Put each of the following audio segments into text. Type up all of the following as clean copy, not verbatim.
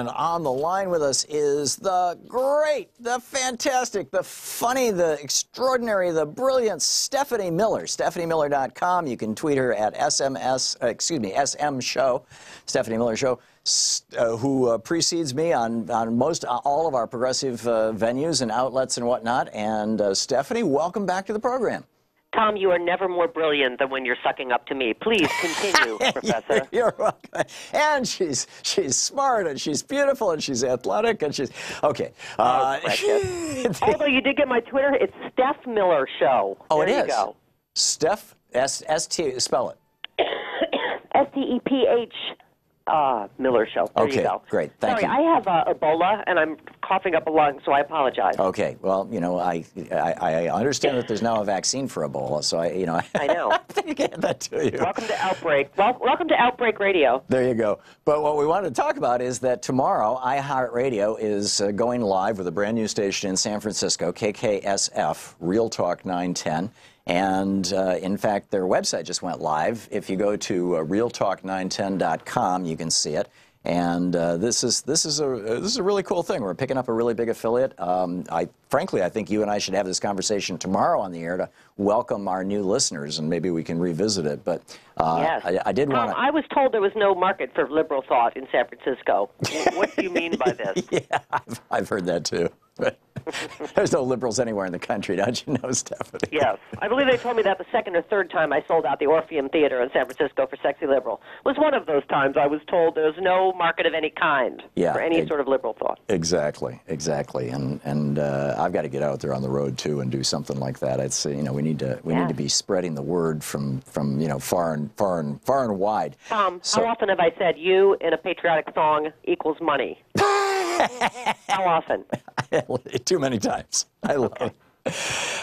And on the line with us is the great, the fantastic, the funny, the extraordinary, the brilliant Stephanie Miller. StephanieMiller.com. You can tweet her at SM Show, Stephanie Miller Show, who precedes me on most all of our progressive venues and outlets and whatnot. And Stephanie, welcome back to the program. Tom, you are never more brilliant than when you're sucking up to me. Please continue, Professor. You're welcome. And she's smart, and she's beautiful, and she's athletic, and she's okay. Although you did get my Twitter, it's Steph Miller Show. Oh, there it you is. Go. Steph, S-T, spell it. S-T-E-P-H. Miller Show. There you go. Great. Thank you. Sorry, I have Ebola, and I'm coughing up a lung, so I apologize. Okay. Well, you know, I understand that there's now a vaccine for Ebola, so I know. I think I get that to you. Welcome to Outbreak. Welcome to Outbreak Radio. There you go. But what we wanted to talk about is that tomorrow, iHeartRadio is going live with a brand new station in San Francisco, KKSF, Real Talk 910. And, in fact, their website just went live. If you go to realtalk910.com, you can see it. And this is a really cool thing. We're picking up a really big affiliate. Frankly, I think you and I should have this conversation tomorrow on the air to welcome our new listeners, and maybe we can revisit it. But yes. I did want to... I was told there was no market for liberal thought in San Francisco. What do you mean by this? Yeah, I've heard that too. But there's no liberals anywhere in the country, don't you know, Stephanie? Yes. I believe they told me that the second or third time I sold out the Orpheum Theater in San Francisco for Sexy Liberal. It was one of those times I was told there's no market of any kind for any sort of liberal thought. Exactly. And I've got to get out there on the road too and do something like that. I'd say, you know, we need to be spreading the word from you know, far and wide. Tom, how often have I said you in a patriotic song equals money? How often? Too many times. I love it.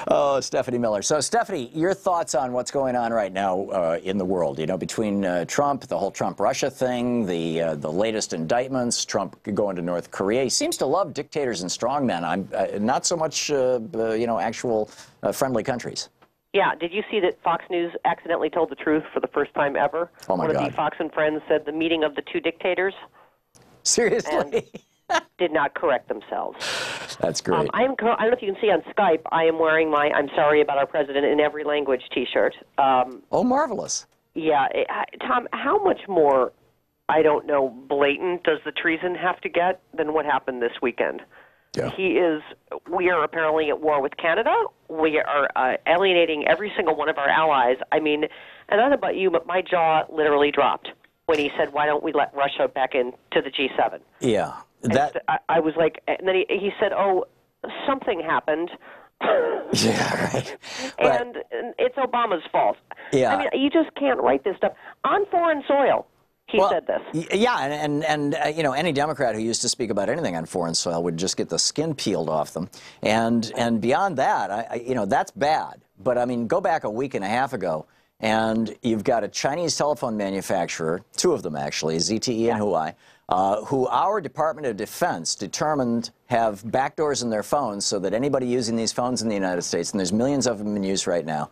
Oh, Stephanie Miller. So, Stephanie, your thoughts on what's going on right now in the world? You know, between Trump, the whole Trump-Russia thing, the latest indictments, Trump going to North Korea. He seems to love dictators and strongmen. I'm not so much, you know, actual friendly countries. Yeah. Did you see that Fox News accidentally told the truth for the first time ever? Oh, my God. One of the Fox and Friends said the meeting of the two dictators. Seriously? Did not correct themselves. That's great. I don't know if you can see on Skype, I am wearing my I'm Sorry About Our President in Every Language T-shirt. Oh, marvelous. Yeah. Tom, how much more, I don't know, blatant does the treason have to get than what happened this weekend? Yeah. We are apparently at war with Canada. We are alienating every single one of our allies. I mean, and I don't know about you, but my jaw literally dropped when he said, why don't we let Russia back into the G7? Yeah. I was like, and then he said, oh, something happened. Yeah, right. And it's Obama's fault. Yeah. I mean, you just can't write this stuff. On foreign soil, he said this. Yeah, and you know, any Democrat who used to speak about anything on foreign soil would just get the skin peeled off them. And beyond that, you know, that's bad. But, I mean, go back a week and a half ago, and you've got a Chinese telephone manufacturer, two of them actually, ZTE and Huawei, who our Department of Defense determined have backdoors in their phones so that anybody using these phones in the United States, and there's millions of them in use right now,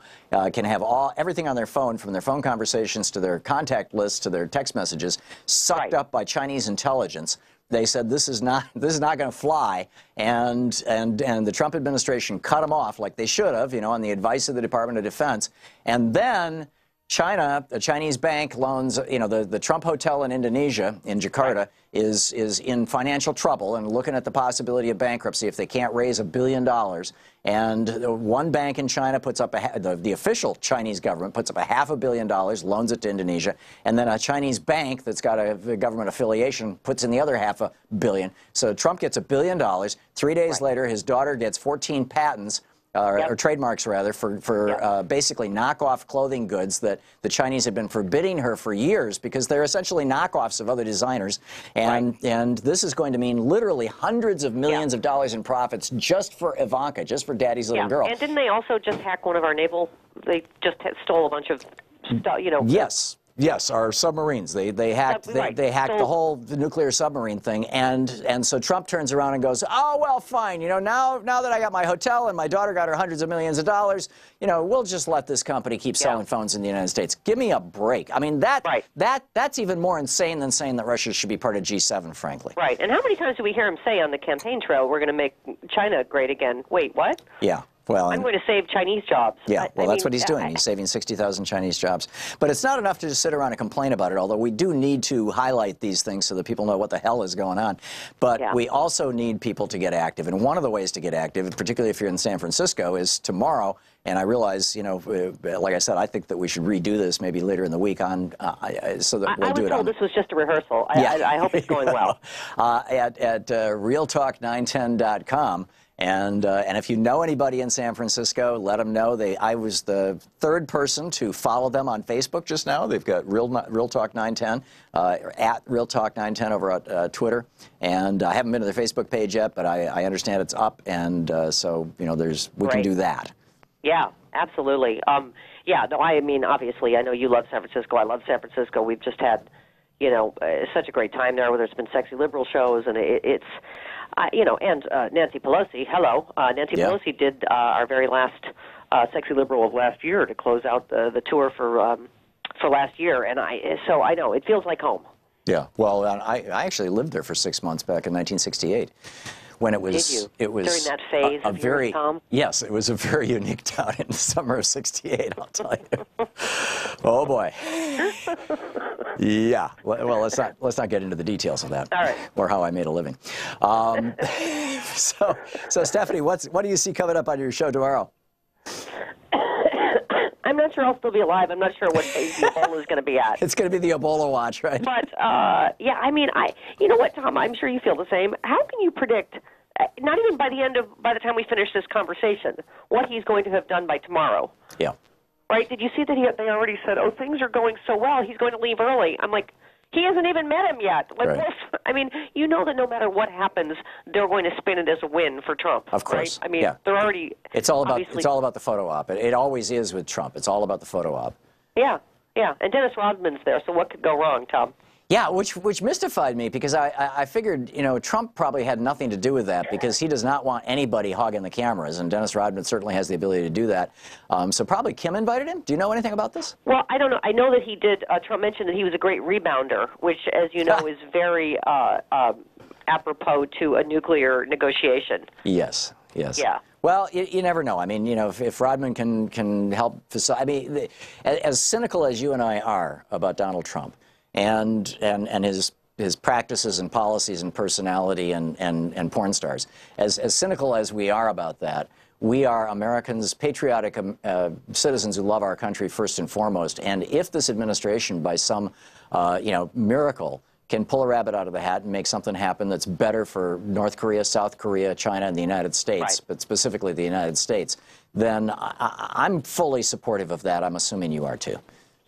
can have everything on their phone, from their phone conversations to their contact lists to their text messages, sucked up by Chinese intelligence. They said this is not going to fly, and the Trump administration cut them off like they should have, you know, on the advice of the Department of Defense, and then China, a Chinese bank loans, you know, the Trump Hotel in Indonesia, in Jakarta, is in financial trouble and looking at the possibility of bankruptcy if they can't raise $1 billion. And one bank in China puts up, the official Chinese government puts up $500 million, loans it to Indonesia, and then a Chinese bank that's got a government affiliation puts in the other $500 million. So Trump gets $1 billion. 3 days later, his daughter gets 14 patents. Or trademarks, rather, for basically knockoff clothing goods that the Chinese have been forbidding her for years because they're essentially knockoffs of other designers. And this is going to mean literally hundreds of millions of dollars in profits just for Ivanka, just for Daddy's little girl. And didn't they also just hack one of our naval? They just stole a bunch of stuff, you know. Yes. Yes, our submarines. They hacked they hacked the whole nuclear submarine thing, and so Trump turns around and goes, oh well, fine. You know, now that I got my hotel and my daughter got her hundreds of millions of dollars, you know, we'll just let this company keep selling phones in the United States. Give me a break. I mean, that's even more insane than saying that Russia should be part of G7, frankly. Right. And how many times do we hear him say on the campaign trail, we're going to make China great again? Wait, what? Yeah. Well, I'm going to save Chinese jobs. Yeah, well, that's what he's doing. He's saving 60,000 Chinese jobs. But it's not enough to just sit around and complain about it, although we do need to highlight these things so that people know what the hell is going on. But we also need people to get active. And one of the ways to get active, particularly if you're in San Francisco, is tomorrow. And I realize, you know, like I said, I think that we should redo this maybe later in the week on so that we'll do it on. I was told this was just a rehearsal. I hope it's going well. At realtalk910.com. And if you know anybody in San Francisco, let them know. I was the third person to follow them on Facebook just now. They've got Real Talk 910 at Real Talk 910 over at Twitter. And I haven't been to their Facebook page yet, but I understand it's up. And so, you know, we can do that. Yeah, absolutely. Yeah, no, I mean, obviously, I know you love San Francisco. I love San Francisco. We've just had, you know, such a great time there where there's been sexy liberal shows, and it's... you know, and Nancy Pelosi, hello. Nancy Pelosi did our very last Sexy Liberal of last year to close out the tour for last year, and so I know, it feels like home. Yeah, well, I actually lived there for 6 months back in 1968. When it was, Did you? It was during that phase a of very, Tom? Yes, it was a very unique town in the summer of '68. I'll tell you. Oh boy. Yeah. Well, let's not get into the details of that. All right. Or how I made a living. So Stephanie, what do you see coming up on your show tomorrow? I'm not sure I'll still be alive. I'm not sure what phase Ebola is going to be at. It's going to be the Ebola watch, right? But, yeah, I mean, you know what, Tom, I'm sure you feel the same. How can you predict, not even by the time we finish this conversation, what he's going to have done by tomorrow? Yeah. Right? Did you see that they already said, oh, things are going so well, he's going to leave early? I'm like, he hasn't even met him yet. Like, right. I mean, you know that no matter what happens, they're going to spin it as a win for Trump. Of course. Right? I mean, they're already. It's all about the photo op. It always is with Trump. It's all about the photo op. Yeah, yeah. And Dennis Rodman's there, so what could go wrong, Tom? Yeah, which mystified me because I figured, you know, Trump probably had nothing to do with that because he does not want anybody hogging the cameras, and Dennis Rodman certainly has the ability to do that. So probably Kim invited him? Do you know anything about this? Well, I don't know. I know that he did. Trump mentioned that he was a great rebounder, which, as you know, is very apropos to a nuclear negotiation. Yes, yes. Yeah. Well, you never know. I mean, you know, if Rodman can help facilitate. I mean, as cynical as you and I are about Donald Trump, and his practices and policies and personality and porn stars. As cynical as we are about that, we are Americans, patriotic citizens who love our country first and foremost. And if this administration, by some you know, miracle, can pull a rabbit out of the hat and make something happen that's better for North Korea, South Korea, China, and the United States, but specifically the United States, then I'm fully supportive of that. I'm assuming you are too.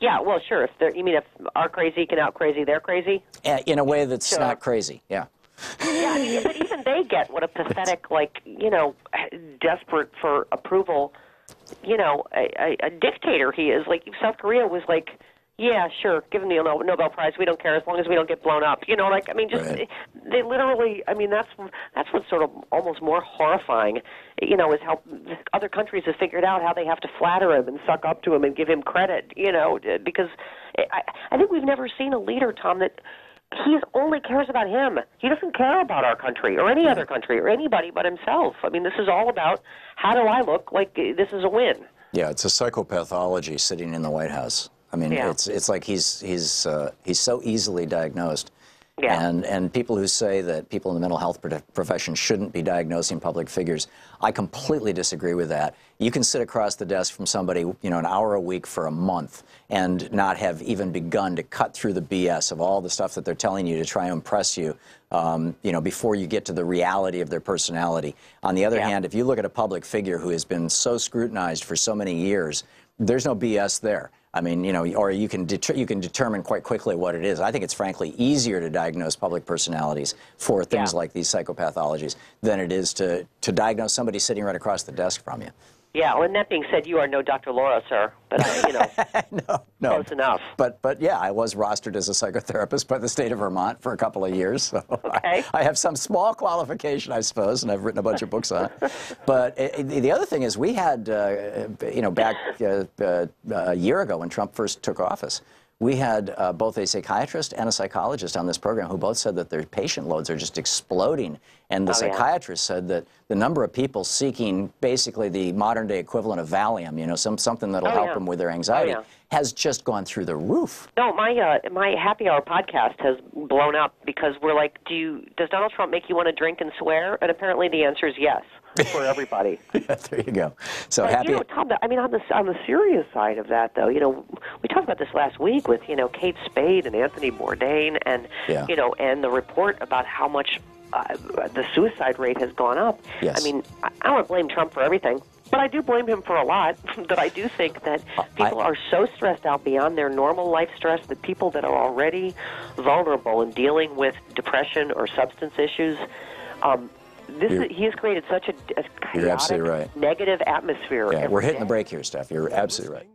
Yeah, well, sure. You mean if our crazy can out-crazy their crazy? In a way that's not crazy, yeah. Yeah, I mean, but even they get what a pathetic, like, you know, desperate for approval, you know, a dictator he is. Like, South Korea was like, yeah, sure, give him the Nobel Prize. We don't care as long as we don't get blown up. You know, like, I mean, just they literally. I mean, that's what's sort of almost more horrifying. You know, is how other countries have figured out how they have to flatter him and suck up to him and give him credit. You know, because I think we've never seen a leader, Tom, that he only cares about him. He doesn't care about our country or any other country or anybody but himself. I mean, this is all about how do I look like this is a win. Yeah, it's a psychopathology sitting in the White House. I mean, it's like he's so easily diagnosed. Yeah. And people who say that people in the mental health profession shouldn't be diagnosing public figures, I completely disagree with that. You can sit across the desk from somebody, you know, an hour a week for a month and not have even begun to cut through the BS of all the stuff that they're telling you to try and impress you, you know, before you get to the reality of their personality. On the other hand, if you look at a public figure who has been so scrutinized for so many years, there's no BS there. I mean, you know, or you can determine quite quickly what it is. I think it's frankly easier to diagnose public personalities for things like these psychopathologies than it is to diagnose somebody sitting right across the desk from you. Yeah, well, and that being said, you are no Dr. Laura, sir, but No. Close enough. But yeah, I was rostered as a psychotherapist by the state of Vermont for a couple of years. So Okay. I have some small qualification, I suppose, and I've written a bunch of books on it. But the other thing is we had, back a year ago when Trump first took office, we had both a psychiatrist and a psychologist on this program who both said that their patient loads are just exploding. And the psychiatrist said that the number of people seeking basically the modern-day equivalent of Valium, something that'll help them with their anxiety, has just gone through the roof. No, my Happy Hour podcast has blown up because we're like, does Donald Trump make you want to drink and swear? And apparently the answer is yes for everybody. Yeah, there you go. So but, happy. Tom, I mean, on the serious side of that, though, we talked about this last week with Kate Spade and Anthony Bourdain, and and the report about how much the suicide rate has gone up. Yes. I mean, I don't want to blame Trump for everything, but I do blame him for a lot. That I do think that people are so stressed out beyond their normal life stress that people that are already vulnerable in dealing with depression or substance issues, he has created such a chaotic, absolutely right. negative atmosphere. Yeah, we're hitting the break here, Steph. You're absolutely right.